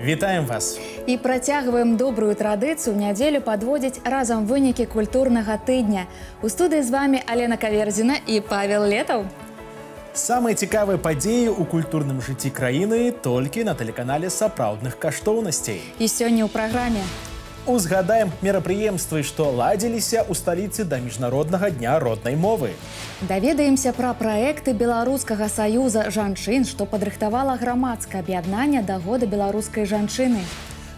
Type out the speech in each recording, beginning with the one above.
Вітаем вас! І працягваем добрую традыцыю нядзелю падводзіць разам вынікі культурнага тыдня. У студыі з вами Алена Каверзіна і Павел Летаў. Самыя цікавыя падзеі ў культурным жыцці краіны толькі на тэлеканале сапраўдных каштоўнасцей. І сёння ў праграме Узгадаем мерапрыемствы, што ладзіліся ў сталіцы да міжнароднага дня роднай мовы. даведаемся пра праекты Беларускага саюза жанчын, што падрыхтавала грамадскае аб'яднанне да года беларускай жанчыны.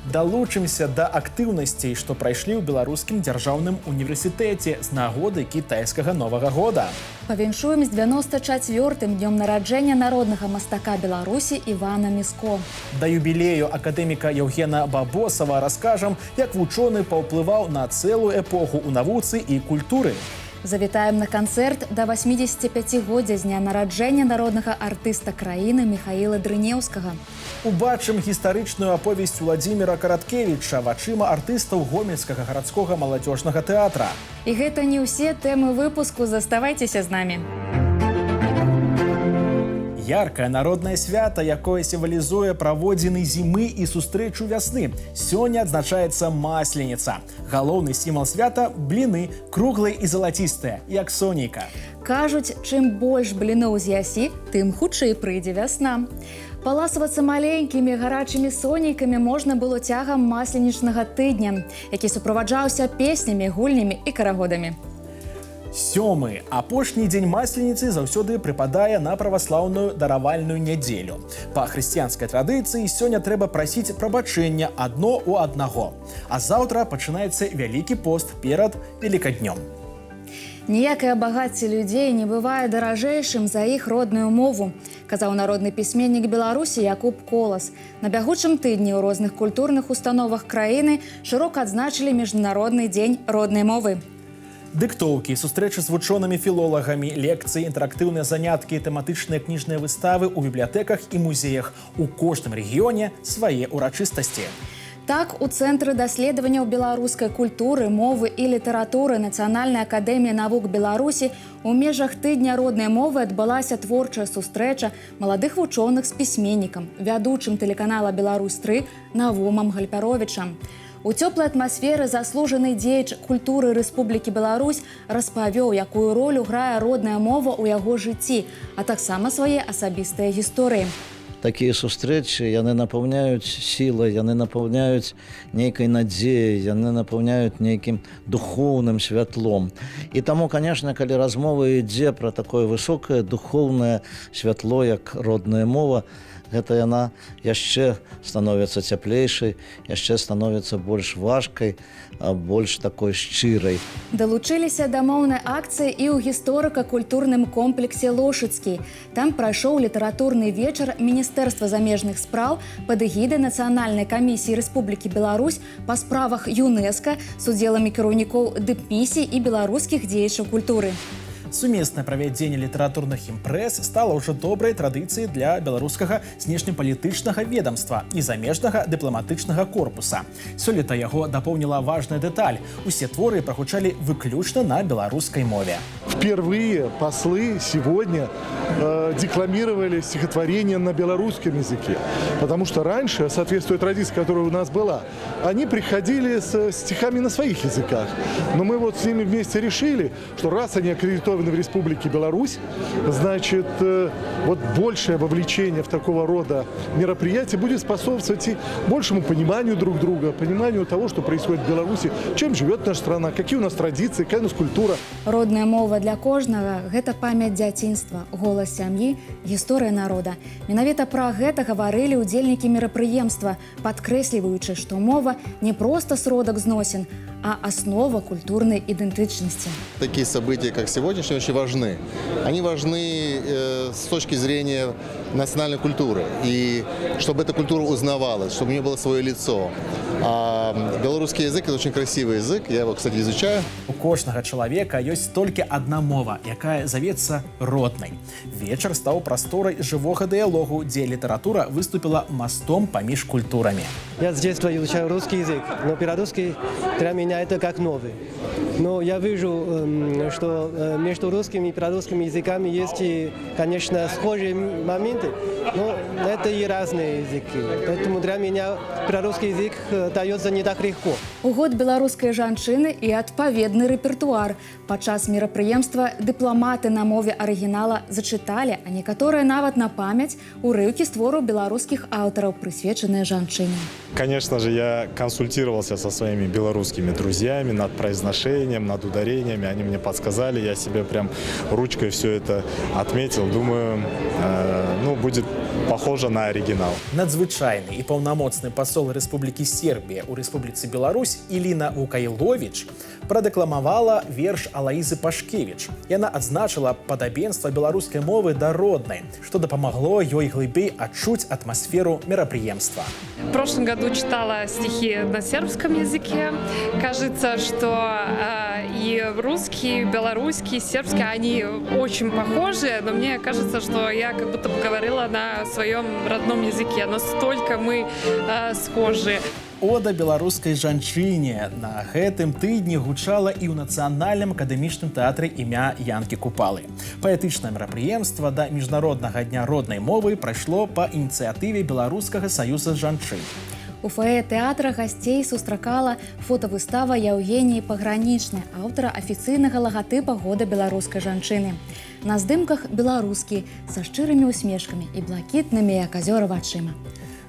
Далучымся да актыўнасцей, што прайшлі ў беларускім дзяржаўным універсітэце з нагоды кітайскага новага года. Павіншуем з 94-м днём нараджэння народнага мастака Беларусі Івана Міско. Да юбілею акадэміка Яўгена Бабосава раскажам, як вучоны паўплываў на цэлую эпоху ў навуцы і культуры. Завітаем на канцэрт да 85-годдзя з дня нараджэння народнага артыста краіны Міхаіла Дрынеўскага. Убачым гістарычную аповесць Уладзіміра Караткевіча вачыма артыстаў гомельскага гарадскога маладзёжнага тэатра. І гэта не ўсе тэмы выпуску, заставайцеся з намі. Яркае народнае свята, якое сімвалізуе праводзіны зімы і сустрэчу вясны. Сёння адзначаецца масленіца. Галоўны сімвал свята – бліны, круглыя і залацістыя, як сонейка. Кажуць, чым больш бліноў з'ясі, тым хутчэй прыйдзе вясна. Паласавацца маленькімі гарачымі сонейкамі можна было цягам масленічнага тыдня, які суправаджаўся песнямі, гульнямі і карагодамі. Сёмы. Апошні дзень масленіцы заўсёды прыпадае на праваслаўную даравальную нядзелю. Па хрысціянскай традыцыі сёння трэба прасіць прабачэння адно ў аднаго. А заўтра пачынаецца вялікі пост перад Велікаднём. Ніякае багацце людзей не бывае даражэйшым за іх родную мову, казаў народны пісьменнік Беларусі Якуб Колас. На бягучым тыдні ў розных культурных установах краіны шырока адзначылі міжнародны дзень роднай мовы. Дыктоўкі, сустрэчы з вучонымі-філолагамі, лекцыі, інтэрактыўныя заняткі, тэматычныя кніжныя выставы ў бібліятэках і музеях. У кожным рэгіёне свае ўрачыстасці. Так, у Цэнтры даследаванняў беларускай культуры, мовы і літаратуры Нацыянальнай акадэміі навук Беларусі у межах тыдня роднай мовы адбылася творчая сустрэча маладых вучоных з пісьменнікам, вядучым тэлеканала «Беларусь-3» Навумам Гальпяровічам. У цёплай атмасферы заслужаны дзеяч культуры Рэспублікі Беларусь распавёў, якую ролю грае родная мова ў яго жыцці, а таксама свае асабістыя гісторыі. Такія сустрэчы, яны напаўняюць сілай, яны напаўняюць нейкай надзеяй, яны напаўняюць нейкім духоўным святлом. І таму, канешне, калі размова ідзе пра такое высокае духоўнае святло, як родная мова, гэта яна яшчэ становіцца цяплейшай, яшчэ становіцца больш важкай, больш такой шчырай. Далучыліся да моўнай акцыі і ў гісторыка-культурным комплексе «Лошыцкі». Там прайшоў літаратурны вечар Міністэрства замежных спраў пад эгідай Нацыянальнай камісіі Рэспублікі Беларусь па справах ЮНЕСКА з удзелам кіраўнікоў дыпмісій і беларускіх дзеячаў культуры. Сумеснае правядзенне літаратурных імпрэз стала ўжо добрай традыцыяй для беларускага знешнепалітычнага ведамства і замежнага дыпламатычнага корпуса. Сёлета яго дапоўніла важная дэталь. Усе творы прагучалі выключна на беларускай мове. Впервые послы сегодня декламировали стихотворение на белорусском языке. Потому что раньше, соответствуя традиции, которая у нас была, они приходили с стихами на своих языках. Но мы вот с ними вместе решили, что раз они аккредитованы в Республике Беларусь, значит, вот большее вовлечение в такого рода мероприятия будет способствовать и большему пониманию друг друга, пониманию того, что происходит в Беларуси, чем живет наша страна, какие у нас традиции, какая у нас культура. Родная мова для кожнага – гэта памяць дзяцінства, голас сям'і, гісторыя народа. Менавіта пра гэта гаварылі ўдзельнікі мерапрыемства, падкрэсліваючы, што мова не проста сродак зносін, а основа культурной идентичности. Такие события, как сегодняшние, очень важны. Они важны с точки зрения национальной культуры. И чтобы эта культура узнавалась, чтобы у нее было свое лицо. А белорусский язык – это очень красивый язык. Я его, кстати, изучаю. У кожнага чалавека ёсць толькі адна мова, якая завецца роднай. Вечар стаў прасторай жывога дыялогу, дзе літаратура выступіла мостом паміж культурамі. Я с детства изучаю русский язык, но белорусский для меня это как новый. Но я вижу, что между русским и белорусским языками есть, конечно, схожие моменты, но это и разные языки. Поэтому для меня белорусский язык дается не так легко. У год беларускай жанчыны і адпаведны рэпертуар. Падчас мерапрыемства дыпламаты на мове арыгінала зачыталі, а некаторыя нават на памяць урыўкі з твораў беларускіх аўтараў, прысвечаныя жанчыне. Конечно же, я консультировался со своими белорусскими друзьями над произношением, над ударениями. Они мне подсказали, я себе прям ручкой все это отметил. Думаю, будет похоже на оригинал. Надзвычайны і паўнамоцны пасол Рэспублікі Сербія ў Рэспубліцы Беларусь Іліна Вукайловіч прадэкламавала верш Алаізы Пашкевіч. Яна адзначыла падабенства беларускай мовы да роднай, што дапамагло ёй глыбей адчуць атмасферу мерапрыемства. В прошлом году читала стихи на сербском языке. Кажется, что и русский, белорусский, сербский, они очень похожи, но мне кажется, что я как будто бы говорила на своем родном языке. Настолько мы схожи. Ода беларускай жанчыне на гэтым тыдні гучала і ў нацыянальным акадэмічным тэатры імя Янкі Купалы. Паэтычнае мерапрыемства да міжнароднага дня роднай мовы прайшло па ініцыятыве Беларускага саюза жанчын. У фае тэатра гасцей сустракала фотавыстава Яўгеніі Пагранічнай, аўтара афіцыйнага лагатыпа года беларускай жанчыны. На здымках беларускі са шчырымі усмешкамі і блакітнымі як азёра вачыма.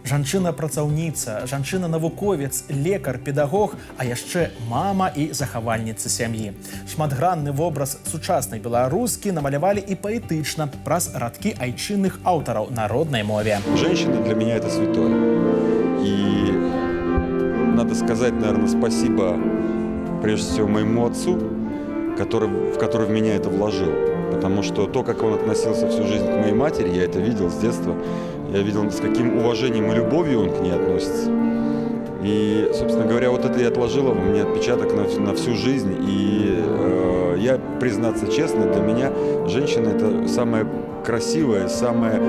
Жанчына-працаўніца, жанчына-навуковец, лекар, педагог, а яшчэ мама і захавальніца сям'і. Шматгранны вобраз сучаснай беларускі намалявалі і паэтычна праз радкі айчынных аўтараў на роднай мове. Женщина для меня это святое. И надо сказать, наверное, спасибо прежде всего моему отцу, в который в меня это вложил. Потому что то, как он относился всю жизнь к моей матери, я это видел с детства. Я видел, с каким уважением и любовью он к ней относится. И, собственно говоря, вот это и отложило в мне отпечаток на всю жизнь. И я, признаться честно, для меня женщина – это самое красивое, самое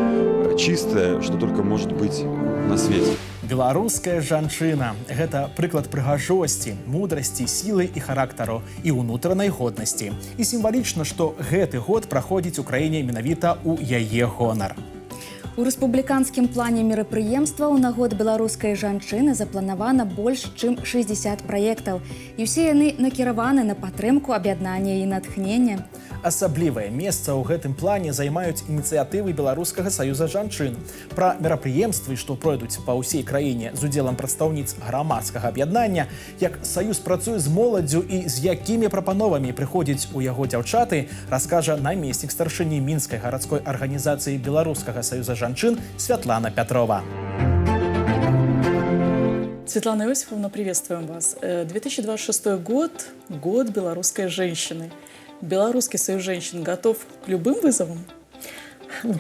чистое, что только может быть на свете. Беларуская жанчына – гэта прыклад прыгажосці, мудрасці, сілы і характару і ўнутранай годнасці. І сімвалічна, што гэты год праходзіць у краіне менавіта ў яе гонар. У рэспубліканскім плане мерапрыемстваў на год беларускай жанчыны запланавана больш, чым 60 праектаў. І ўсе яны накіраваны на падтрымку аб'яднання і натхнення. Асаблівае месца ў гэтым плане займаюць ініцыятывы Беларускага саюза жанчын. Пра мерапрыемствы, што пройдуць па ўсей краіне з удзелам прадстаўніц грамадскага аб'яднання, як саюз працуе з моладдзю і з якімі прапановамі прыходзяць у яго дзяўчаты, раскажа намеснік старшыні мінскай гарадской арганізацыі Беларускага саюза жанчын Святлана Пятрова. Светлана Иосифовна, приветствуем вас. 2026 год – год белорусской женщины. Белорусский союз женщин готов к любым вызовам?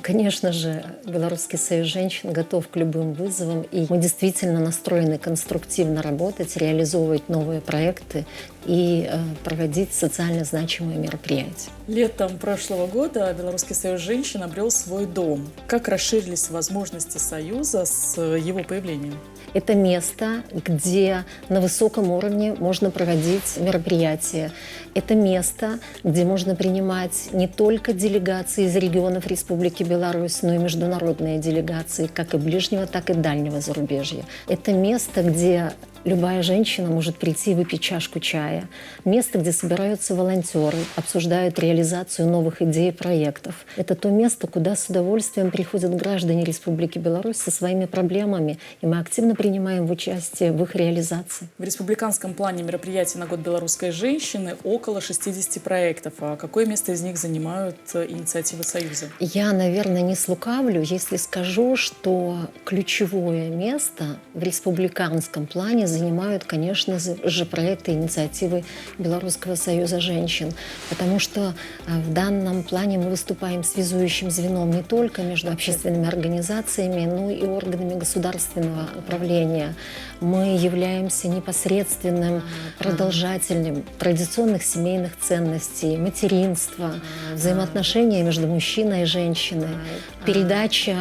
Конечно же, Белорусский союз женщин готов к любым вызовам, и мы действительно настроены конструктивно работать, реализовывать новые проекты и проводить социально значимые мероприятия. Летом прошлого года Белорусский союз женщин обрел свой дом. Как расширились возможности союза с его появлением? Это место, где на высоком уровне можно проводить мероприятия. Это место, где можно принимать не только делегации из регионов Республики Беларусь, но и международные делегации, как и ближнего, так и дальнего зарубежья. Это место, где любая женщина может прийти и выпить чашку чая. Место, где собираются волонтеры, обсуждают реализацию новых идей и проектов. Это то место, куда с удовольствием приходят граждане Республики Беларусь со своими проблемами, и мы активно принимаем участие в их реализации. В республиканском плане мероприятий на год белорусской женщины около 60 проектов. А какое место из них занимают инициативы Союза? Я, наверное, не слукавлю, если скажу, что ключевое место в республиканском плане занимают, конечно же, проекты и инициативы Белорусского союза женщин, потому что в данном плане мы выступаем связующим звеном не только между общественными организациями, но и органами государственного управления. Мы являемся непосредственным продолжателем традиционных семейных ценностей, материнства, взаимоотношения между мужчиной и женщиной, передача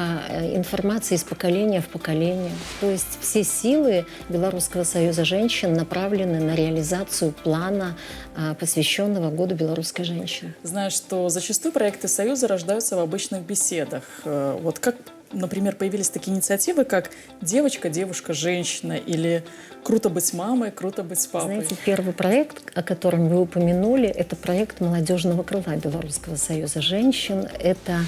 информации из поколения в поколение. То есть все силы Белорусского союза женщин направлены на реализацию плана, посвященного Году белорусской женщины. Знаю, что зачастую проекты Союза рождаются в обычных беседах. Вот как, например, появились такие инициативы, как «Девочка, девушка, женщина» или «Круто быть мамой, круто быть папой». Знаете, первый проект, о котором вы упомянули, это проект молодежного крыла Белорусского союза женщин. Это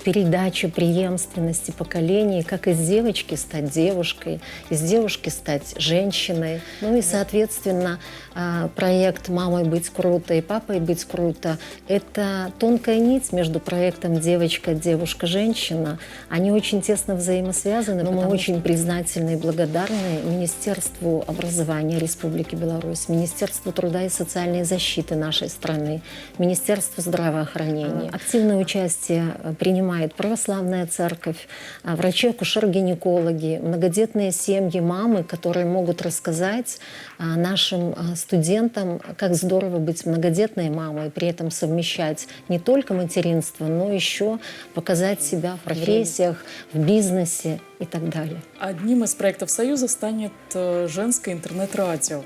передача преемственности поколений, как из девочки стать девушкой, из девушки стать женщиной. Ну и, соответственно, проект «Мамой быть круто» и «Папой быть круто» — это тонкая нить между проектом «Девочка, девушка, женщина». Они очень тесно взаимосвязаны, но мы очень признательны и благодарны Министерству образования Республики Беларусь, Министерству труда и социальной защиты нашей страны, Министерству здравоохранения. Активное участие принимает православная церковь, врачи-акушер-гинекологи, многодетные семьи, мамы, которые могут рассказать нашим студентам, как здорово быть многодетной мамой, при этом совмещать не только материнство, но еще показать себя в профессиях, в бизнесе и так далее. Одним из проектов Союза станет женское интернет-радио.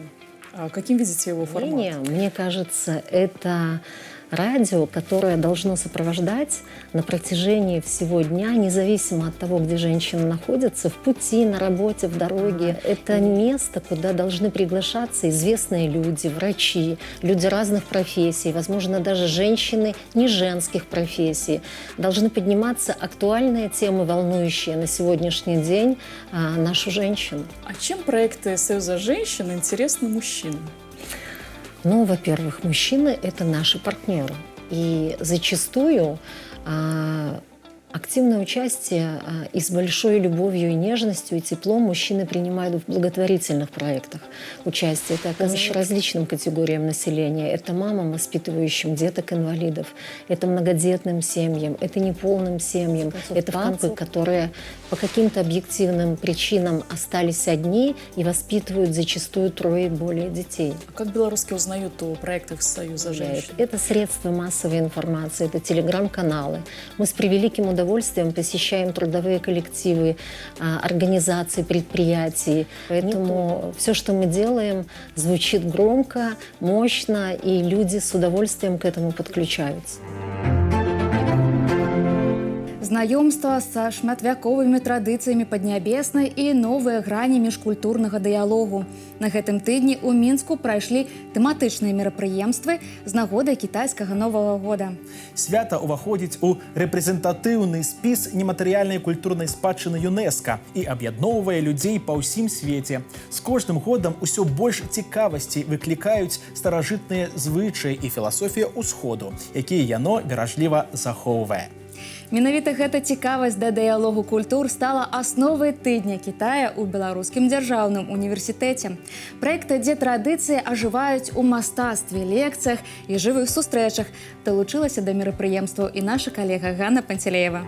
Каким видите его формат? Мне кажется, это радио, которое должно сопровождать на протяжении всего дня, независимо от того, где женщина находится, в пути, на работе, в дороге. Это место, куда должны приглашаться известные люди, врачи, люди разных профессий, возможно, даже женщины не женских профессий. Должны подниматься актуальные темы, волнующие на сегодняшний день нашу женщину. А чем проекты Союза женщин интересны мужчинам? Ну, во-первых, мужчины – это наши партнеры. И зачастую активное участие и с большой любовью и нежностью и теплом мужчины принимают в благотворительных проектах. Участие это оказывается различным категориям населения. Это мамам, воспитывающим деток-инвалидов, это многодетным семьям, это неполным семьям, это папы, которые по каким-то объективным причинам остались одни и воспитывают зачастую 3 и более детей. А как белорусские узнают о проектах Союза женщин? Это средства массовой информации, это телеграм-каналы. Мы с превеликим удовольствием посещаем трудовые коллективы, организации, предприятий. Поэтому все, что мы делаем, звучит громко, мощно, и люди с удовольствием к этому подключаются. Знаёмства са шматвяковымі традыцыямі паднябеснай і новыя грані міжкультурнага дыялогу. На гэтым тыдні ў Мінску прайшлі тэматычныя мерапрыемствы з нагодай кітайскага Новага года. Свята ўваходзіць у рэпрэзентатыўны спіс нематэрыяльнай культурнай спадчыны ЮНЕСКО і аб'ядноўвае людзей па ўсім свеце. З кожным годам усё больш цікавасцей выклікаюць старажытныя звычаі і філасофія ўсходу, якія яно беражліва захоўвае. Менавіта гэта цікавасць да дыялогу культур стала асновай тыдня Кітая ў Беларускім дзяржаўным універсітэце. Праекты, дзе традыцыі ажываюць у мастацтве, лекцыях і жывых сустрэчах. Далучылася да мерапрыемстваў і наша калега Ганна Пантелеева.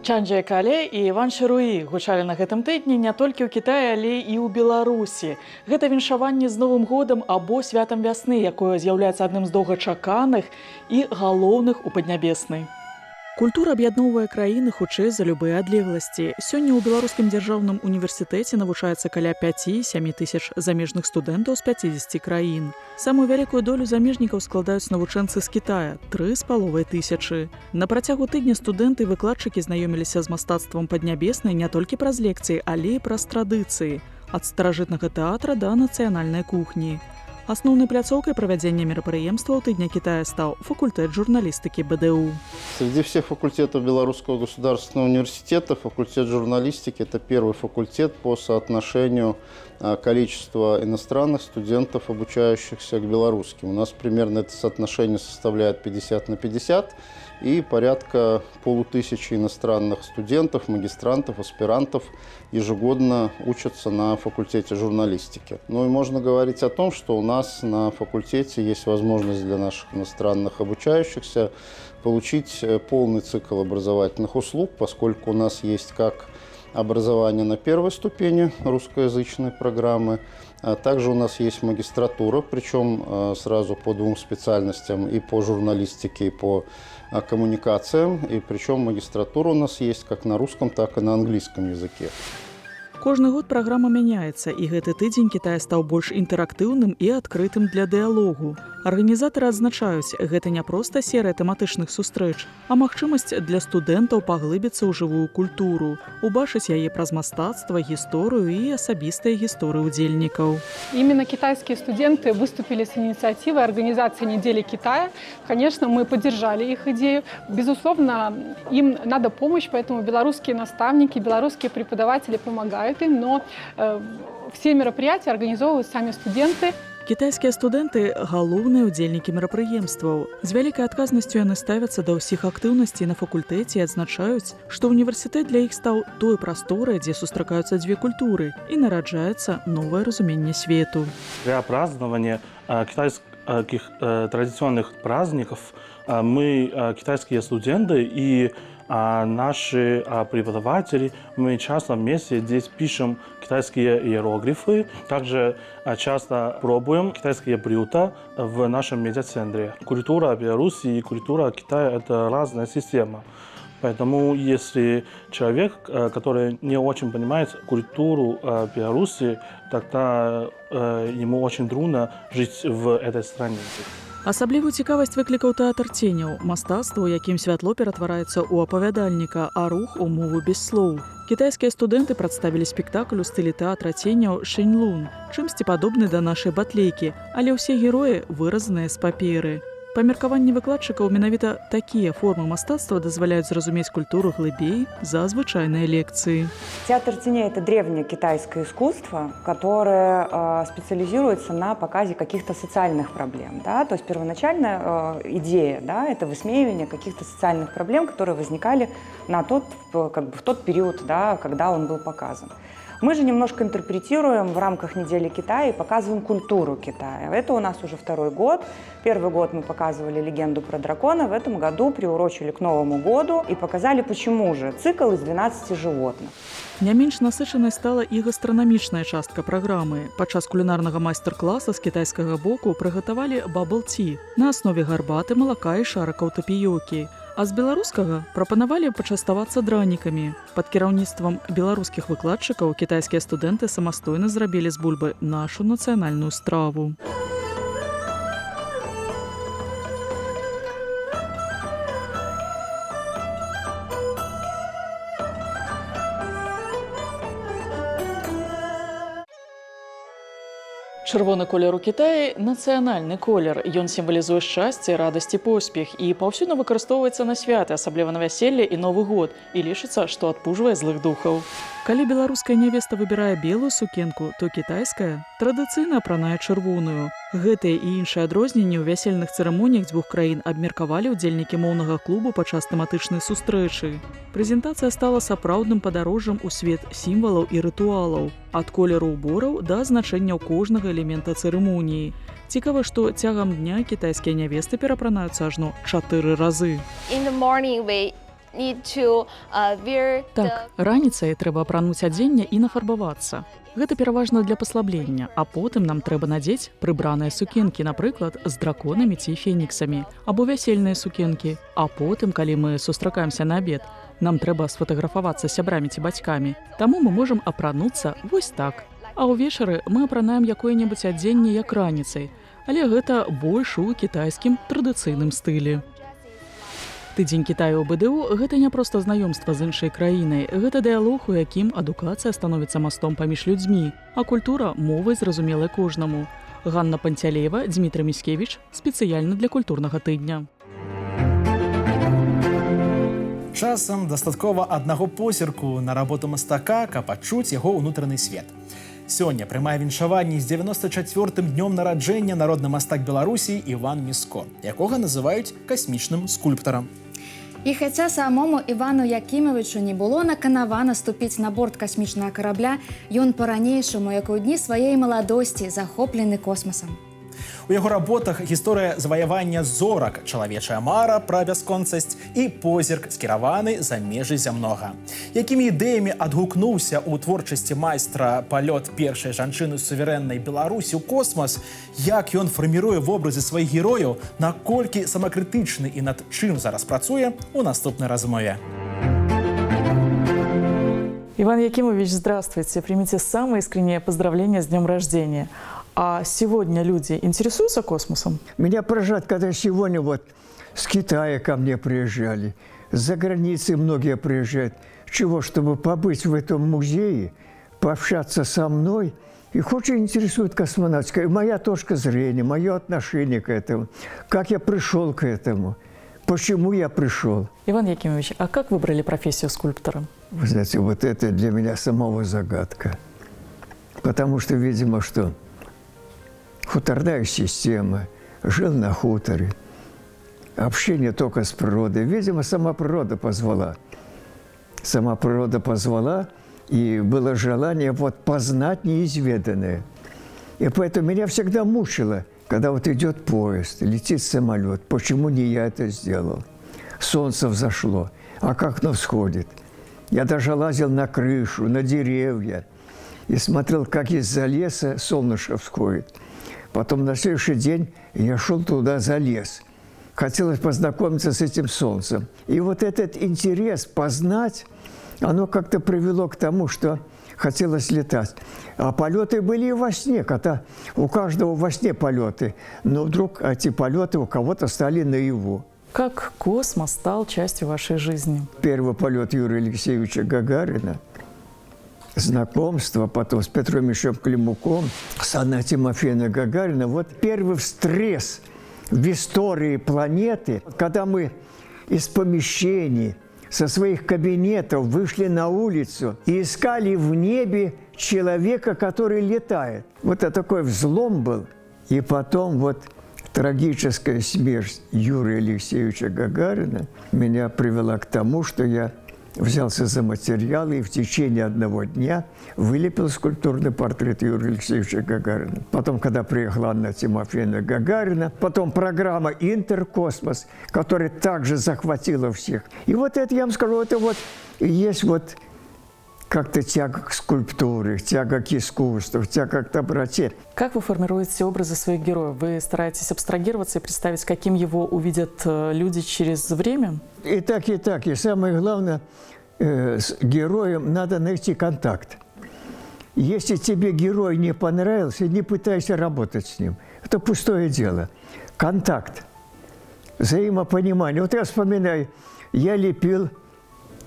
Чан Джайкале і Іван Шыруі гучалі на гэтым тыдні не толькі ў Кітаі, але і ў Беларусі. Гэта віншаванне з Новым годам або святам вясны, якое з'яўляецца адным з доўгачаканых і галоўных у Паднябеснай. Культура аб'ядноўвае краіны хутчэй за любыя адлегласці. Сёння ў Беларускім дзяржаўным універсітэце навучаецца каля 5-7 тысяч замежных студэнтаў з 50 краін. Самую вялікую долю замежнікаў складаюць навучэнцы з Кітая – 3500. На працягу тыдня студэнты і выкладчыкі знаёміліся з мастацтвам Паднябеснай не толькі праз лекцыі, але і праз традыцыі – ад старажытнага тэатра да нацыянальнай кухні. Основной пляцоўкай правядзення мерапрыемстваў тыдня Китая стал факультет журналистики БДУ. Среди всех факультетов Белорусского государственного университета факультет журналистики – это первый факультет по соотношению количества иностранных студентов, обучающихся к белорусским. У нас примерно это соотношение составляет 50 на 50. и порядка 500 иностранных студентов, магистрантов, аспирантов ежегодно учатся на факультете журналистики. Ну и можно говорить о том, что у нас на факультете есть возможность для наших иностранных обучающихся получить полный цикл образовательных услуг, поскольку у нас есть как образование на первой ступени русскоязычной программы, а также у нас есть магистратура, причем сразу по 2 специальностям, и по журналистике, и по коммуникациям, и причем магистратура у нас есть как на русском, так и на английском языке. Кожны год праграма мяняецца, і гэты тыдзень Кітай стаў больш інтэрактыўным і адкрытым для дыялогу. Арганізатары адзначаюць, гэта не проста серыя тэматычных сустрэч, а магчымасць для студэнтаў паглыбіцца ў жывую культуру, убачыць яе праз мастацтва, гісторыю і асабістыя гісторыі удзельнікаў. Именно китайские студенты выступили с инициативой организации недели Китая. Конечно, мы поддержали их идею. Безусловно, им надо помощь, поэтому белорусские наставники, белорусские преподаватели помогают им, но все мероприятия организовывают сами студенты. Кітайскія студэнты – галоўныя ўдзельнікі мерапрыемстваў. З вялікай адказнасцю яны ставяцца да ўсіх актыўнасцей на факультэце і адзначаюць, што універсітэт для іх стаў той прасторай, дзе сустракаюцца дзве культуры і нараджаецца новае разуменне свету. Для празднования китайских традиционных праздников мы, китайские студенты и наши преподаватели, мы часто вместе здесь пишем китайские иероглифы, также часто пробуем китайские блюда в нашем медиацентре. Культура Беларуси и культура Китая – это разная система. Поэтому если человек, который не очень понимает культуру Беларуси, тогда ему очень трудно жить в этой стране. Асаблівую цікавасць выклікаў тэатр ценяў, мастацтва, у якім святло ператвараецца ў апавядальніка, а рух у мову без слоў. Кітайскія студэнты прадставілі спектакль у стылі тэатра ценяў «Шэньлун», чымсьці падобны да нашай батлейкі, але ўсе героі выразаныя з паперы. Па меркаванні выкладчыкаў, менавіта такія формы мастацтва дазваляюць зразумець культуру глыбей за звычайныя лекцыі. Театр теней – это древнее китайское искусство, которое специализируется на показе каких-то социальных проблем. Да? То есть первоначальная идея, да, это высмеивание каких-то социальных проблем, которые возникали в тот период, да, когда он был показан. Мы же немножко интерпретируем в рамках недели Китая и показываем культуру Китая. Это у нас уже 2-й год. 1-й год мы показывали легенду про дракона. В этом году приурочили к Новому году и показали, почему же цикл из 12 животных. Не менш насычанай стала і гастранамічная частка праграмы. Падчас кулінарнага майстар-класа з кітайскага боку прыгатавалі бабл-ці на аснове гарбаты, малака і шарыкаў тапіёкі. А з беларускага прапанавалі пачаставацца дранікамі. Пад кіраўніцтвам беларускіх выкладчыкаў кітайскія студэнты самастойна зрабілі з бульбы нашу нацыянальную страву. Чырвоны колер у Кітаі – нацыянальны колер. Ён сімвалізуе шчасце, радасць і поспех і паўсюдна выкарыстоўваецца на святы, асабліва на вяселле і Новы год, і лічыцца, што адпужвае злых духаў. Калі беларуская нявеста выбірае белую сукенку, то кітайская традыцыйна апранае чырвоную. Гэтыя і іншыя адрозненні ў вясельных цырымоніях дзвюх краін абмеркавалі ўдзельнікі моўнага клубу падчас тэматычнай сустрэчы. Прэзентацыя стала сапраўдным падарожжам у свет сімвалаў і рытуалаў, ад колеру ўбораў да значэнняў кожнага элемента цырымоніі. Цікава, што цягам дня кітайскія нявесты перапранаюцца ажно 4 разы. Так, раніцай трэба апрануць адзенне і нафарбавацца. Гэта пераважна для паслаблення, а потым нам трэба надзець прыбраныя сукенкі, напрыклад, з драконамі ці феніксамі, або вясельныя сукенкі. А потым, калі мы сустракаемся на абед, нам трэба сфотаграфавацца з сябрамі ці бацькамі. Таму мы можам апрануцца вось так. А ўвечары мы апранаем якое-небудзь адзенне як раніцай, але гэта больш у кітайскім традыцыйным стылі. Тыдзень Кітаю ў БДУ – гэта не проста знаёмства з іншай краінай, гэта дыялог, у якім адукацыя становіцца мастом паміж людзьмі, а культура – мовай зразумелай кожнаму. Ганна Панцялеева, Дзмітрый Міскевіч, спецыяльна для культурнага тыдня. Часам дастаткова аднаго позірку на работу мастака, каб адчуць яго ўнутраны свет. Сёння прымае віншаванне з 94-м днём нараджэння народны мастак Беларусі Іван Міско, якога называюць касмічным скульптарам. І хаця самому Івану Якімовичу не было наканавана ступіць на борт касмічнага карабля, ён па-ранейшаму, як у дні сваёй маладосці, захоплены космасам. У яго работах гісторыя заваявання зорак, чалавечая мара пра бясконцасць і позірк скіраваны за межы зямнога. Якімі ідэямі адгукнуўся ў творчасці майстра палёт першай жанчыны суверэннай Беларусі ў космас, як ён фарміруе вобразы сваіх герояў, наколькі самакрытычны і над чым зараз працуе, у наступнай размове. Иван Якимович, здравствуйте. Примите самые искренние поздравления с днем рождения. А сегодня люди интересуются космосом? Меня поражает, когда сегодня вот с Китая ко мне приезжали, за границей многие приезжают. Чего? Чтобы побыть в этом музее, пообщаться со мной. Их очень интересует космонавтика. И моя точка зрения, мое отношение к этому. Как я пришел к этому. Почему я пришел. Иван Якимович, а как выбрали профессию скульптора? Вы знаете, вот это для меня самого загадка. Потому что, видимо, что хуторная система, жил на хуторе, общение только с природой. Видимо, сама природа позвала. Сама природа позвала, и было желание вот познать неизведанное. И поэтому меня всегда мучило, когда вот идет поезд, летит самолет. Почему не я это сделал? Солнце взошло, а как оно всходит? Я даже лазил на крышу, на деревья и смотрел, как из-за леса солнышко всходит. Потом на следующий день я шел туда за лес. Хотелось познакомиться с этим солнцем. И вот этот интерес познать, оно как-то привело к тому, что хотелось летать. А полеты были и во сне, когда у каждого во сне полеты. Но вдруг эти полеты у кого-то стали наяву. Как космос стал частью вашей жизни? Первый полет Юрия Алексеевича Гагарина, знакомство потом с Петром Ильичем Климуком, с Анной Тимофеевной Гагариной. Вот первый встреск в истории планеты, когда мы из помещений, со своих кабинетов вышли на улицу и искали в небе человека, который летает. Вот это такой взлом был. И потом вот трагическая смерть Юрия Алексеевича Гагарина меня привела к тому, что я взялся за материалы и в течение одного дня вылепил скульптурный портрет Юрия Алексеевича Гагарина. Потом, когда приехала Анна Тимофеевна Гагарина, потом программа «Интеркосмос», которая также захватила всех. И вот это, я вам скажу, это вот и есть вот как-то тяга к скульптуре, тяга к искусству, тяга к доброте. Как вы формируете образы своих героев? Вы стараетесь абстрагироваться и представить, каким его увидят люди через время? И так, и так. И самое главное, с героем надо найти контакт. Если тебе герой не понравился, не пытайся работать с ним. Это пустое дело. Контакт, взаимопонимание. Вот я вспоминаю, я лепил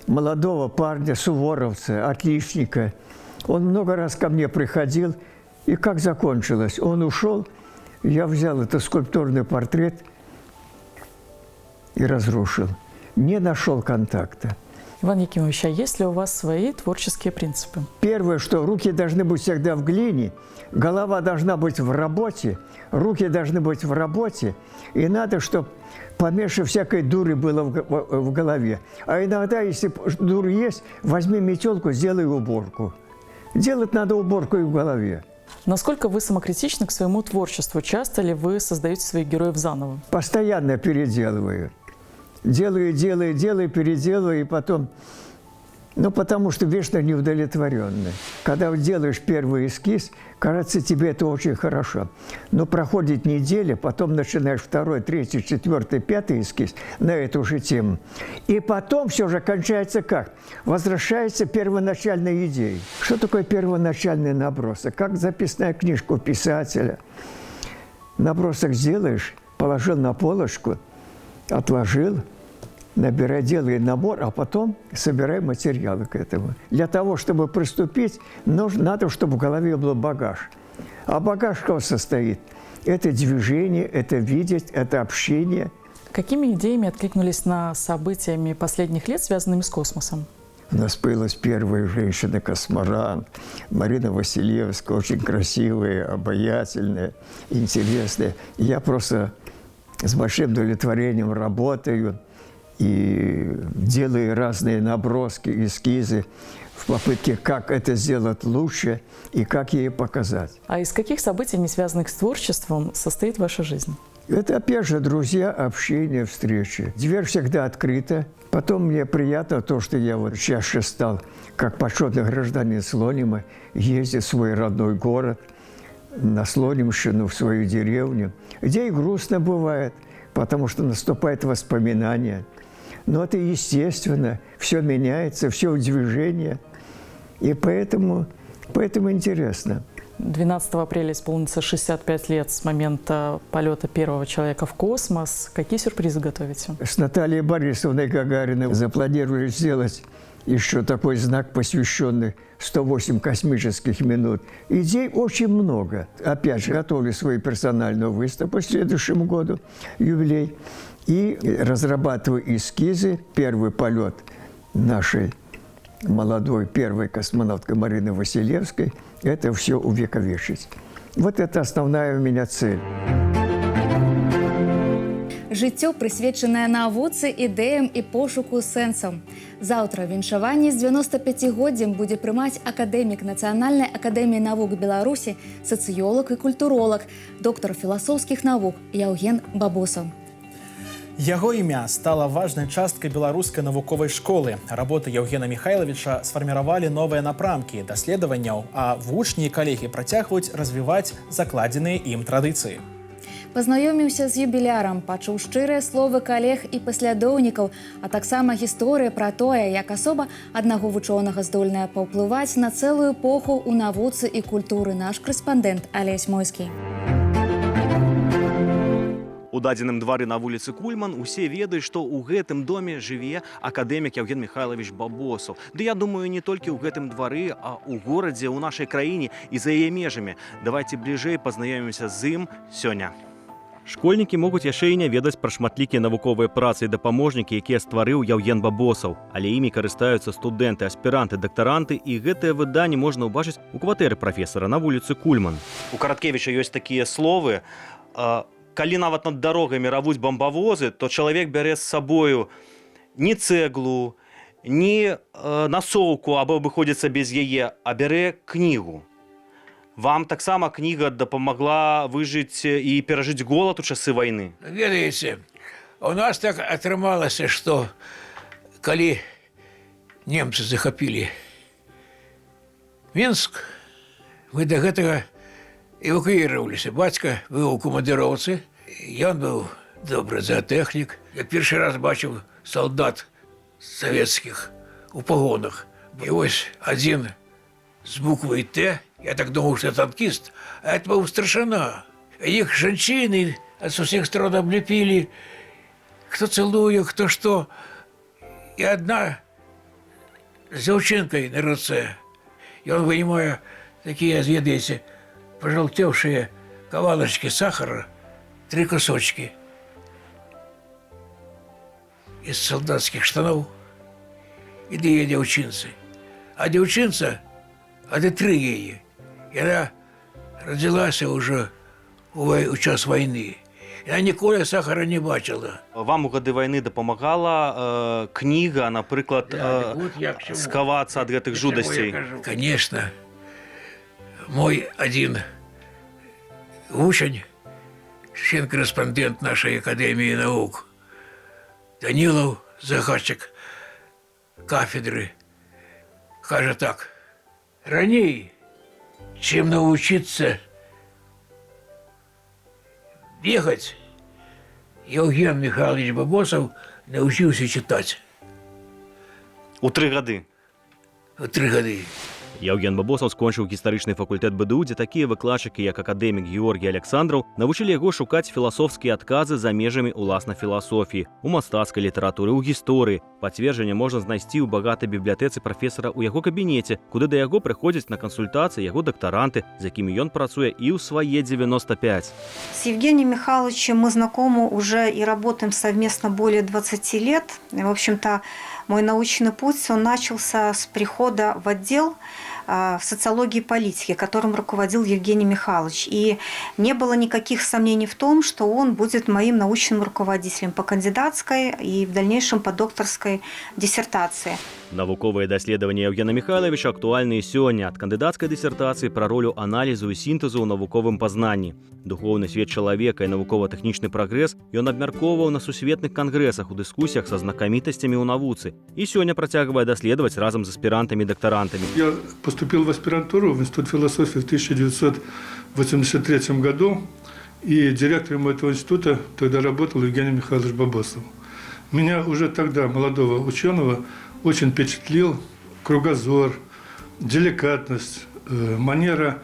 молодого парня, суворовца, отличника. Он много раз ко мне приходил. И как закончилось? Он ушел, я взял этот скульптурный портрет и разрушил. Не нашел контакта. Иван Якимович, а есть ли у вас свои творческие принципы? Первое, что руки должны быть всегда в глине, голова должна быть в работе, руки должны быть в работе, и надо, чтобы поменьше всякой дуры было в голове. А иногда, если дура есть, возьми метелку, сделай уборку. Делать надо уборку и в голове. Насколько вы самокритичны к своему творчеству? Часто ли вы создаете своих героев заново? Постоянно переделываю. Делаю, переделываю, и потом... Ну, потому что вечно неудовлетворенный. Когда делаешь первый эскиз, кажется, тебе это очень хорошо. Но проходит неделя, потом начинаешь второй, третий, четвертый, пятый эскиз на эту же тему. И потом все же кончается как? Возвращается первоначальной идеей. Что такое первоначальный набросок? Как записная книжка у писателя. Набросок сделаешь, положил на полочку, отложил, набирай, делай набор, а потом собирай материалы к этому. Для того, чтобы приступить, надо, чтобы в голове был багаж. А багаж в кого состоит? Это движение, это видеть, это общение. Какими идеями откликнулись на событиями последних лет, связанными с космосом? У нас появилась первая женщина-космонавт, Марина Васильевская, очень красивая, обаятельная, интересная. Я просто с большим удовлетворением работаю. и делая разные наброски, эскизы в попытке, как это сделать лучше и как ей показать. А из каких событий, не связанных с творчеством, состоит ваша жизнь? Это, опять же, друзья, общение, встречи. Дверь всегда открыта. Потом мне приятно то, что я вот чаще стал, как почетный гражданин Слонима, ездить в свой родной город, на Слонимщину, в свою деревню, где и грустно бывает, потому что наступает воспоминание. Но это естественно, все меняется, все в движении, и поэтому интересно. 12 апреля исполнится 65 лет с момента полета первого человека в космос. Какие сюрпризы готовите? С Натальей Борисовной Гагариной запланировали сделать еще такой знак, посвященный 108 космических минут. Идей очень много. Опять же, готовлю свою персональную выставку в следующем году, юбилей. И разрабатываю эскизы. Первый полет нашей молодой первой космонавтки Марины Василевской. Это все увековечить. Вот это основная у меня цель. Жыццё прысвечанае навуцы, ідэям і пошуку сэнсаў. Заўтра віншаванне з 95годдзем будзе прымаць акадэмік Нацыянальнай акадэміі навук Беларусі, сацыёлог і культуролог, доктар філасофскіх навук Яўген Бабосаў. Яго імя стала важнай часткай беларускай навуковай школы. Работы Яўгена Михайловича сфарміравалі новыя напрамкі даследаванняў, а вучні і калегі працягваюць развіваць закладзеныя ім традыцыі. Пазнаёміўся з юбілярам, пачуў шчырыя словы калег і паслядоўнікаў, а таксама гісторыя пра тое, як асоба аднаго вучонага здольная паўплываць на цэлую эпоху ў навуцы і культуры наш корэспандэнт Алесь Мойскі. У дадзеным двары на вуліцы Кульман усе ведаюць, што ў гэтым доме жыве акадэмік Яўген Михайлович Бабосаў. Ды я думаю, не толькі ў гэтым двары, а ў горадзе, ў нашай краіне і за яе межамі. Давайце бліжэй пазнаёмімся з ім сёння. Школьнікі могуць яшчэ і не ведаць пра шматлікія навуковыя працы і дапаможнікі, якія стварыў Яўген Бабосаў. Але імі карыстаюцца студэнты, аспіранты, дактаранты, і гэтае выданне можна ўбачыць у кватэры прафесара на вуліцы Кульман. У Караткевіча ёсць такія словы: калі нават над дарогамі равуць бамбавозы, то чалавек бярэ з сабою не цэглу, не насоўку, або абыходзіцца без яе, а бярэ кнігу. Вам таксама кніга дапамагла выжыць і перажыць голад у часы вайны? Ведаеце, у нас так атрымалася, што калі немцы захапілі Мінск, мы да гэтага эвакуіраваліся. Бацька быў у камандыроўцы, ён быў добры заатэхнік. Я першы раз бачыў салдат савецкіх у пагонах. І вось адзін з буквай Т, я так думаў, што танкіст, а это быў старшына. Іх жанчыны ад усіх сторон абляпілі, хто цэлуе, хто што. І адна з дзяўчынкай на руцэ. Ён вынимае такія, ведаеце, пожелтевшие кавалочки сахара, 3 кусочки из солдатских штанов и дае дзяўчынцы. А дзяўчынца адытры яе. Яна родилася уже у час войны. Яна ніколі сахара не бачила. Вам у гады вайны дапамагала кніга, напрыклад, скавацца ад гэтых жудасцей? Конечно. Мой один учень, член-корреспондент нашей Академии наук, Данилов, загадчик кафедры, каже так: раней, чем научиться бегать, Яўген Михайлович Бабосаў научился читать. У 3 гады? У 3 гады. Яўген Бабосаў скончыў гістарычны факультэт БДУ, дзе такія выкладчыкі, як акадэмік Георгій Александраў, навучылі яго шукаць філасофскія адказы за межамі уласна філасофіі, у мастацкай літаратуры, у гісторыі. Пацверджанне можна знайсці ў багатай бібліятэцы прафесара ў яго кабінеце, куды да яго прыходзяць на кансультацыі яго дактаранты, з якімі ён працуе і ў свае 95. С Евгением Михайловичем мы знакомы уже и работаем совместно более 20 лет. В общем-то, мой научный путь, он начался с прихода в отдел в социологии и политике, которым руководил Евгений Михайлович. И не было никаких сомнений в том, что он будет моим научным руководителем по кандидатской и в дальнейшем по докторской диссертации. Навуковыя даследаванні Евгена Михайловича актуальны і сёння, ад кандыдацкай дысертацыі пра ролю аналізу і сінтэзу ў навуковым пазнанні. Духоўны свет чалавека і навукова-тэхнічны прагрэс ён абмяркоўваў на сусветных кангрэсах у дыскусіях са знакамітасцямі ў навуцы і сёння працягвае даследаваць разам з аспірантамі і дактарантамі. Я поступил в аспирантуру в Институт философии в 1983 году, и директором этого института тогда работал Евгений Михайлович Бабосов. Меня уже тогда, молодого ученого, очень впечатлил кругозор, деликатность, манера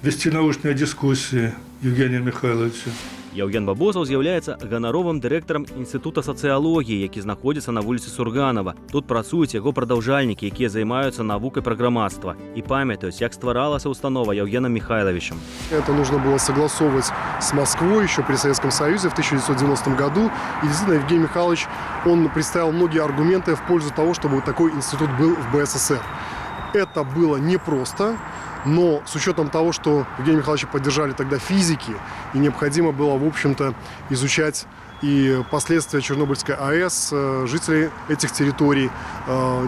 вести научные дискуссии Евгения Михайловича. Евген Бабосов з'яўляецца ганаровым дырэктарам Інстытута сацыялогіі, які знаходзіцца на вуліцы Сурганова. Тут працуюць яго прадаўжальнікі, якія займаюцца навукай пра грамадства і памятаюць, як стваралася установа Евгеном Михайловичем. Это нужно было согласовывать с Москвой еще при Советском Союзе в 1990 году. И действительно, Евгений Михайлович, он представил многие аргументы в пользу того, чтобы такой институт был в БССР. Это было непросто. Но с учетом того, что Евгения Михайловича поддержали тогда физики, и необходимо было, в общем-то, изучать и последствия Чернобыльской АЭС, жителей этих территорий,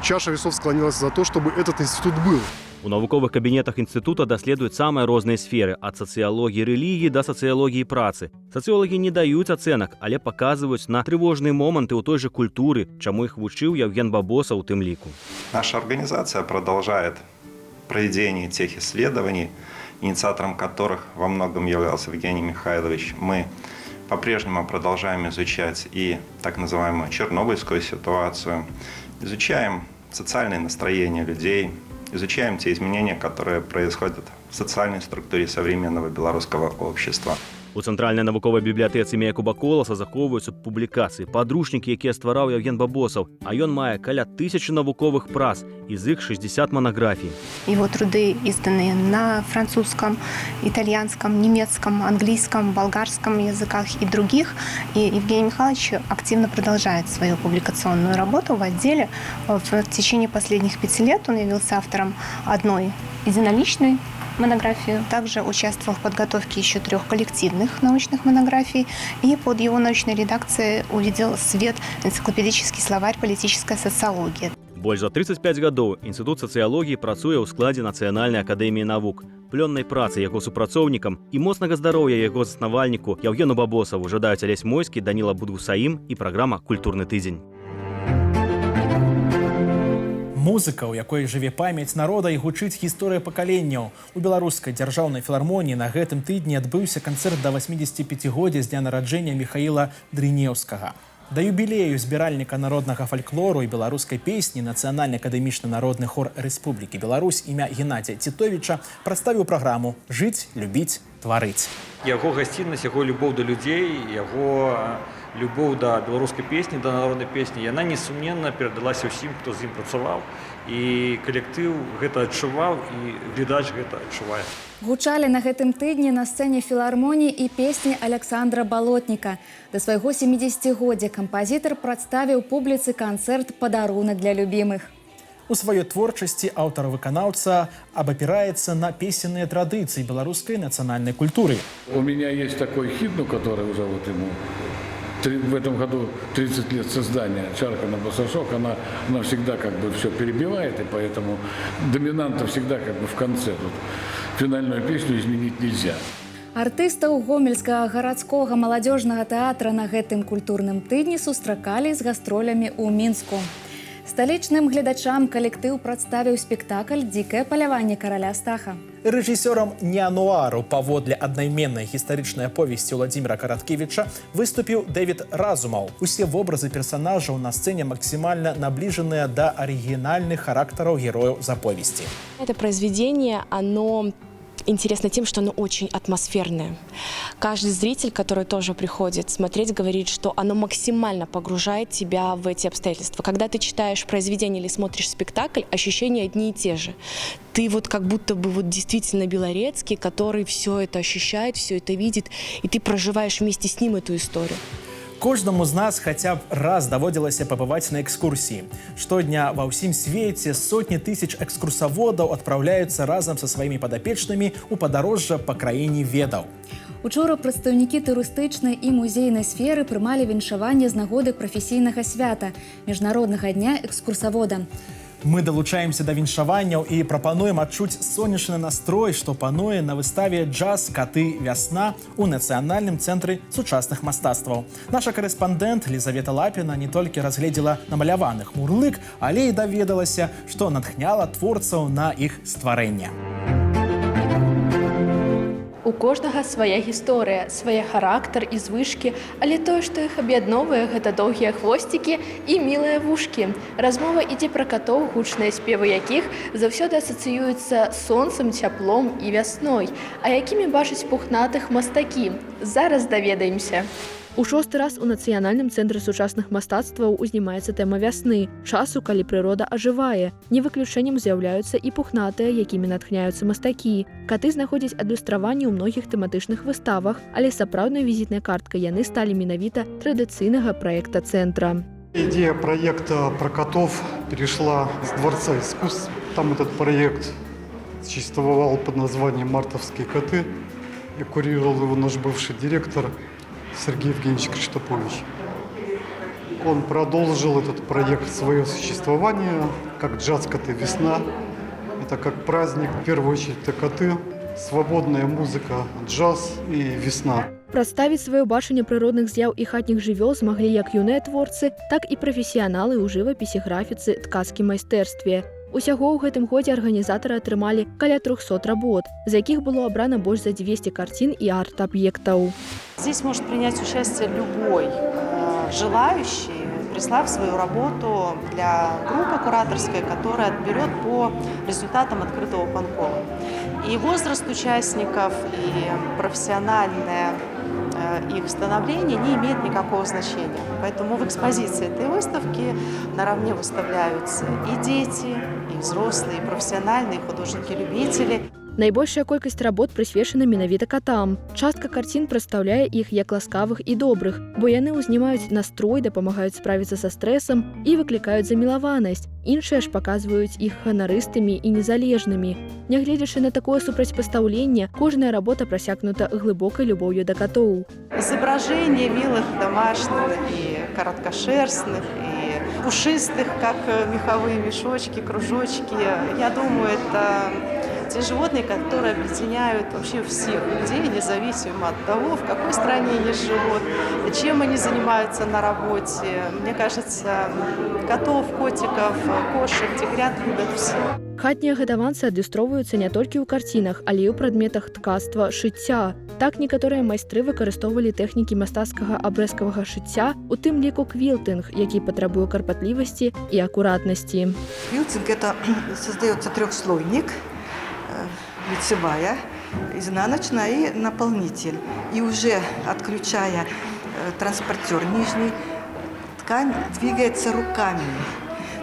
чаша весов склонилась за то, чтобы этот институт был. У навуковых кабінетах інстытута даследуюць самыя розныя сферы, ад сацыялогіі рэлігіі да сацыялогіі працы. Сацыёлагі не даюць ацэнак, але паказваюць на трывожныя моманты ў той жа культуры, чаму іх вучыў Евген Бабосов у тым ліку. Наша организация продолжает проведение тех исследований, инициатором которых во многом являлся Евгений Михайлович. Мы по-прежнему продолжаем изучать и так называемую чернобыльскую ситуацию, изучаем социальные настроения людей, изучаем те изменения, которые происходят в социальной структуре современного белорусского общества. У цэнтральнай навуковай бібліятэцы імя Якуба Коласа захоўваюцца публікацыі, падручнікі, якія ствараў Евген Бабосов, а ён мае каля 1000 навуковых праз, из их 60 монографий. Его труды изданы на французском, итальянском, немецком, английском, болгарском языках и других. И Евгений Михайлович активно продолжает свою публикационную работу в отделе. В течение последних 5 лет он явился автором одной единоличной монографии. Также участвовал в подготовке еще 3 коллективных научных монографий. И под его научной редакцией увидел свет энциклопедический словарь «Политическая социология». Больш за 35 гадоў Інстытут сацыялогіі працуе ў складзе Нацыянальнай акадэміі навук. Плённай працы яго супрацоўнікам і моцнага здароўя яго заснавальніку Евгену Бабосову жадаюць Алесь Мойскі, Даніла Будгусаім і праграма «Культурны тыдзень». Музыка, у якой жыве памяць народа і гучыць гісторыя пакаленняў. У беларускай дзяржаўнай філармоніі на гэтым тыдні адбыўся канцэрт да 85-годдзя з дня нараджэння Міхаіла Дрынеўскага. Да юбілею збіральніка народнага фальклору і беларускай песні Нацыянальны акадэмічны народны хор Рэспублікі Беларусь імя Геннадзія Тітовіча прадставіў праграму «Жыць, любіць, тварыць». Яго гасціннасць, яго любоў да людзей, яго любоў да беларускай песні, да народнай песні, яна несумненна перадалася ўсім, хто з ім працаваў. І калектыў гэта адчуваў, і глядач гэта адчувае. Гучалі на гэтым тыдні на сцэне філармоніі і песні Александра Балотніка. Да свайго 70-годдзя кампазітар прадставіў публіцы канцэрт «Падарунак для любімых». У сваёй творчасці аўтар-выканаўца абапіраецца на песенныя традыцыі беларускай нацыянальнай культуры. У меня есть такой хит, который уже вот ему в этом году 30 лет создания, «Чарка на басашок», она всегда как бы все перебивает, и поэтому доминанта всегда как бы в конце. Тут финальную песню изменить нельзя. Артыстаў гомельскага гарадскога маладзёжнага тэатра на гэтым культурным тыдні сустракалі з гастролямі ў Мінску. Сталічным гледачам калектыў прадставіў спектакль «Дзікае паляванне караля Стаха». Рэжысёрам неануару паводле аднайменнай гістарычнай аповесці Владзіміра Караткевіча выступіў Дэвід Разумаў. Усе вобразы персанажаў на сцэне максімальна набліжаныя да арыгінальных характараў герояў з аповесці. Это произведение, оно интересно тем, что оно очень атмосферное. Каждый зритель, который тоже приходит смотреть, говорит, что оно максимально погружает тебя в эти обстоятельства. Когда ты читаешь произведение или смотришь спектакль, ощущения одни и те же. Ты вот как будто бы вот действительно Белорецкий, который все это ощущает, все это видит, и ты проживаешь вместе с ним эту историю. Кожнаму з нас хаця б раз даводзілася пабываць на экскурсіі. Штодня ва ўсім свеце сотні тысяч экскурсаводаў адпраўляюцца разам са сваімі падапечнымі ў падарожжа па краіне ведаў. Учора прадстаўнікі турыстычнай і музейнай сферы прымалі віншаванне з нагоды прафесійнага свята міжнароднага дня экскурсавода. Мы далучаемся да віншаванняў і прапануем адчуць сонечны настрой, што пануе на выставе «Джаз. Каты. Вясна» у Нацыянальным цэнтры сучасных мастацтваў. Наша карэспандэнт Лізавета Лапіна не толькі разгледзела намаляваных мурлык, але і даведалася, што натхняла творцаў на іх стварэнне. У кожнага свая гісторыя, свае характар і звычкі, але тое, што іх аб'ядноўвае, гэта доўгія хвосцікі і мілыя вушкі. Размова ідзе пра катоў, гучныя спевы якіх заўсёды асацыююцца з сонцам, цяплом і вясной. А якімі бачаць пухнатых мастакі? Зараз даведаемся. У 6-й раз у Нацыянальным цэнтры сучасных мастацтваў узнімаецца тэма вясны, часу, калі прырода ажывае. Не выключэннем з'яўляюцца і пухнатыя, якімі натхняюцца мастакі. Каты знаходзяць адлюстраванне ў многіх тэматычных выставах, але сапраўднай візітнай карткай яны сталі менавіта традыцыйнага праекта цэнтра. Идея проекта про котов перешла с Дворца искусств. Там этот проект существовал под названием «Мартовские коты». И курировал его наш бывший директор Сергей Евгеньевич Криштопович. Он продолжил этот проект свое существование, как «Джаз. Коты. Весна». Это как праздник, в первую очередь, это коты, свободная музыка, джаз и весна. Прадставіць сваё бачанне прыродных з'яў і хатніх жывёл змаглі як юныя творцы, так і прафесіяналы ў жывапісе, графіцы, ткацкім майстэрстве. Усяго ў гэтым годзе арганізатары атрымалі каля 300 работ, з якіх было абрана больш за 200 карцін і арт-аб'ектаў. Здесь может принять участие любой желающий, прислав свою работу для группы кураторской, которая отберет по результатам открытого конкурса. И возраст участников, и профессиональное их становление не имеет никакого значения. Поэтому в экспозиции этой выставки наравне выставляются и дети, и взрослые, и профессиональные, и художники-любители. Найбольшая колькасць работ прысвечана менавіта катам. Частка карцін прадстаўляе іх як ласкавых і добрых, бо яны ўзнімаюць настрой, дапамагаюць справіцца са стрэсам і выклікаюць замілаванасць. Іншыя ж паказваюць іх ганарыстымі і незалежнымі. Нягледзячы на такое супрацьпастаўленне, кожная работа прасякнута глыбокай любоўю да катоў. Изображения милых домашних и короткошерстных, и пушистых, как меховые мешочки, кружочки. Я думаю, это те животные, которые объединяют вообще всех людей, независимо от того, в какой стране они живут, чем они занимаются на работе. Мне кажется, котов, котиков, кошек, тигрят любят все. Хатнія гадаванцы адлюстроўваюцца не толькі ў карцінах, але і ў прадметах ткацтва, шыцця. Так некаторыя майстры выкарыстоўвалі тэхнікі мастацкага абрэзкавага шыцця, у тым ліку квілтынг, які патрабуе карпатлівасці і акуратнасці. Квилтинг – это создается трехслойник, лицевая, изнаночная и наполнитель. И уже отключая транспортер нижний, ткань двигается руками.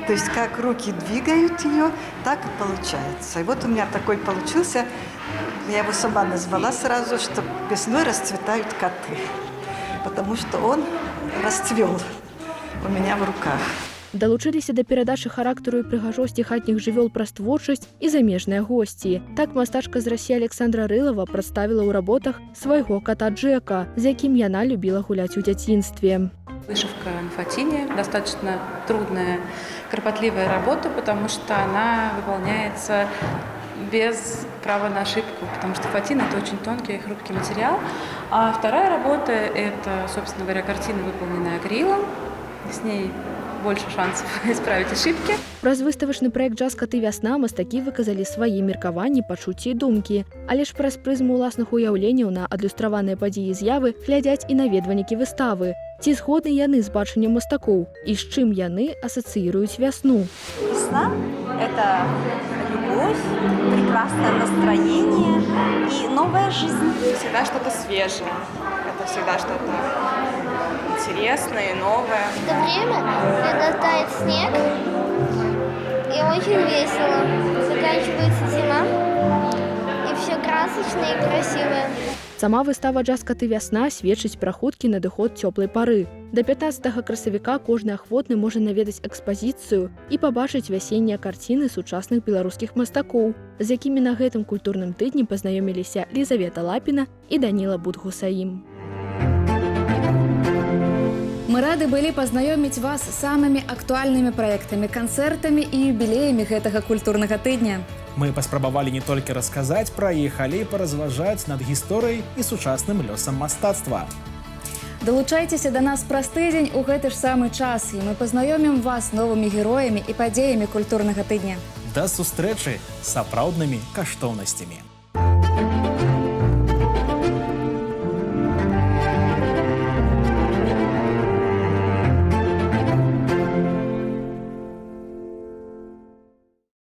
То есть как руки двигают ее, так и получается. И вот у меня такой получился, я его сама назвала сразу, что весной расцветают коты, потому что он расцвел у меня в руках. Далучыліся да перадачы характару і прыгажосці хатніх жывёл праз творчасць і замежныя госці. Так мастачка з Расіі Александра Рылава прадставіла ў работах свайго кота Джека, з якім яна любіла гуляць у дзяцінстве. Вышивка на фатине достаточно трудная, кропотливая работа, потому что она выполняется без права на ошибку, потому что фатин – это очень тонкий и хрупкий материал. А вторая работа – это, собственно говоря, картина, выполненная акрилом. С ней больше шансов исправить ошибки. Праз выставачны праект «Джаз. Каты. Вясна» мастакі выказалі свае меркаванні, пачуцці і думкі. Але ж праз прызму ўласных уяўленняў на адлюстраваныя падзеі з'явы глядзяць і наведвальнікі выставы. Ці згодны яны з бачаннем мастакоў і з чым яны асацыіруюць вясну? Весна – это любовь, прекрасное настроение и новая жизнь. Всегда что-то свежее, это всегда что-то интересное и новое. Это время, когда тает снег, и очень весело. Заканчивается зима, и все красочное и красивое. Сама выстава «Джаз-каты вясна» сведчыць пра хуткі надыход цёплай пары. До 15 красавіка кожны ахвотны можа наведаць экспазіцыю і пабачыць вясеннія карціны сучасных беларускіх мастакоў, з якімі на гэтым культурным тыдні пазнаёміліся Лізавета Лапіна і Даніла Будгусаім. Мы рады былі пазнаёміць вас з самымі актуальнымі праектамі, канцэртамі і юбілеямі гэтага культурнага тыдня. Мы паспрабавалі не толькі расказаць пра іх, але і паразважаць над гісторыяй і сучасным лёсам мастацтва. Далучайцеся да нас праз тыдзень у гэты ж самы час, і мы пазнаёмім вас новымі героямі і падзеямі культурнага тыдня. Да сустрэчы з сапраўднымі каштоўнасцямі.